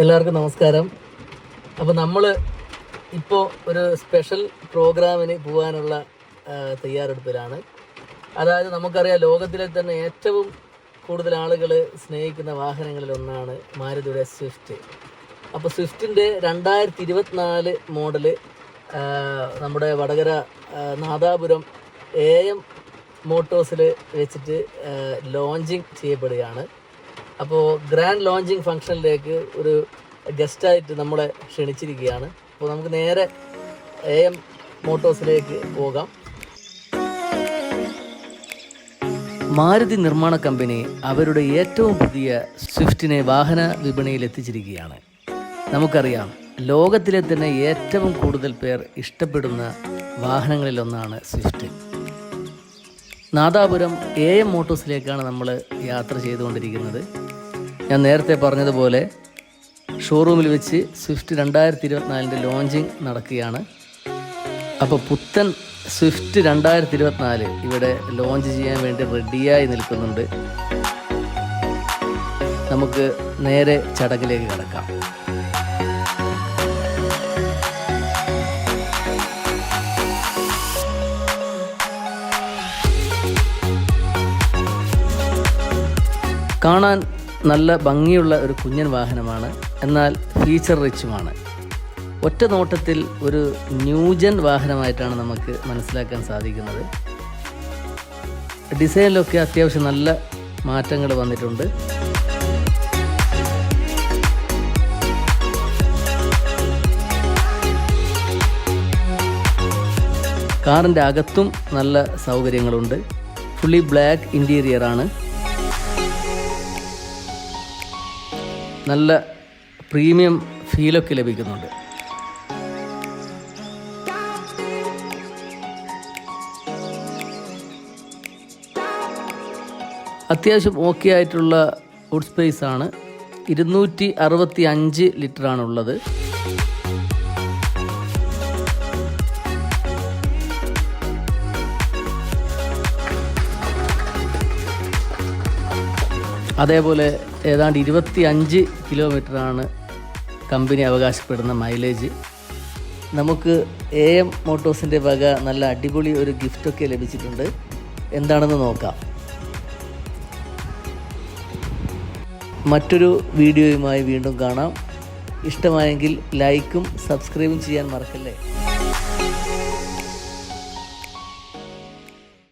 എല്ലാവർക്കും നമസ്കാരം. അപ്പോൾ നമ്മൾ ഇപ്പോൾ ഒരു സ്പെഷ്യൽ പ്രോഗ്രാമിന് പോകാനുള്ള തയ്യാറെടുപ്പിലാണ്. അതായത് നമുക്കറിയാം, ലോകത്തിലെ തന്നെ ഏറ്റവും കൂടുതൽ ആളുകൾ സ്നേഹിക്കുന്ന വാഹനങ്ങളിലൊന്നാണ് മാരുതിയുടെ സ്വിഫ്റ്റ്. അപ്പോൾ സ്വിഫ്റ്റിൻ്റെ 2024 മോഡല് നമ്മുടെ വടകര നാദാപുരം AM മോട്ടോഴ്സിൽ വെച്ചിട്ട് ലോഞ്ചിങ് ചെയ്യപ്പെടുകയാണ്. അപ്പോൾ ഗ്രാൻഡ് ലോഞ്ചിങ് ഫംഗ്ഷനിലേക്ക് ഒരു ഗസ്റ്റായിട്ട് നമ്മളെ ക്ഷണിച്ചിരിക്കുകയാണ്. അപ്പോൾ നമുക്ക് നേരെ AM മോട്ടോഴ്സിലേക്ക് പോകാം. മാരുതി നിർമ്മാണ കമ്പനി അവരുടെ ഏറ്റവും പുതിയ സ്വിഫ്റ്റിനെ വാഹന വിപണിയിൽ എത്തിച്ചിരിക്കുകയാണ്. നമുക്കറിയാം, ലോകത്തിലെ തന്നെ ഏറ്റവും കൂടുതൽ പേർ ഇഷ്ടപ്പെടുന്ന വാഹനങ്ങളിലൊന്നാണ് സ്വിഫ്റ്റ്. നാദാപുരം AM മോട്ടോഴ്സിലേക്കാണ് നമ്മൾ യാത്ര ചെയ്തുകൊണ്ടിരിക്കുന്നത്. ഞാൻ നേരത്തെ പറഞ്ഞതുപോലെ ഷോറൂമിൽ വെച്ച് സ്വിഫ്റ്റ് 2024 ലോഞ്ചിങ് നടക്കുകയാണ്. അപ്പോൾ പുത്തൻ സ്വിഫ്റ്റ് 2024 ഇവിടെ ലോഞ്ച് ചെയ്യാൻ വേണ്ടി റെഡിയായി നിൽക്കുന്നുണ്ട്. നമുക്ക് നേരെ ചടങ്ങിലേക്ക് കടക്കാം. കാണാൻ നല്ല ഭംഗിയുള്ള ഒരു കുഞ്ഞൻ വാഹനമാണ്, എന്നാൽ ഫീച്ചർ റിച്ചുമാണ്. ഒറ്റ നോട്ടത്തിൽ ഒരു ന്യൂജൻ വാഹനമായിട്ടാണ് നമുക്ക് മനസ്സിലാക്കാൻ സാധിക്കുന്നത്. ഡിസൈനിലൊക്കെ അത്യാവശ്യം നല്ല മാറ്റങ്ങൾ വന്നിട്ടുണ്ട്. കാറിൻ്റെ അകത്തും നല്ല സൗകര്യങ്ങളുണ്ട്. ഫുള്ളി ബ്ലാക്ക് ഇൻറ്റീരിയറാണ്. നല്ല പ്രീമിയം ഫീലൊക്കെ ലഭിക്കുന്നുണ്ട്. അത്യാവശ്യം ഓക്കെ ആയിട്ടുള്ള വുഡ് സ്പേസ് ആണ്. 265 ലിറ്ററാണുള്ളത്. അതേപോലെ ഏതാണ്ട് 25 കിലോമീറ്ററാണ് കമ്പനി അവകാശപ്പെടുന്ന മൈലേജ്. നമുക്ക് AM മോട്ടോഴ്സിൻ്റെ വക നല്ല അടിപൊളി ഒരു ഗിഫ്റ്റൊക്കെ ലഭിച്ചിട്ടുണ്ട്. എന്താണെന്ന് നോക്കാം. മറ്റൊരു വീഡിയോയുമായി വീണ്ടും കാണാം. ഇഷ്ടമായെങ്കിൽ ലൈക്കും സബ്സ്ക്രൈബും ചെയ്യാൻ മറക്കല്ലേ.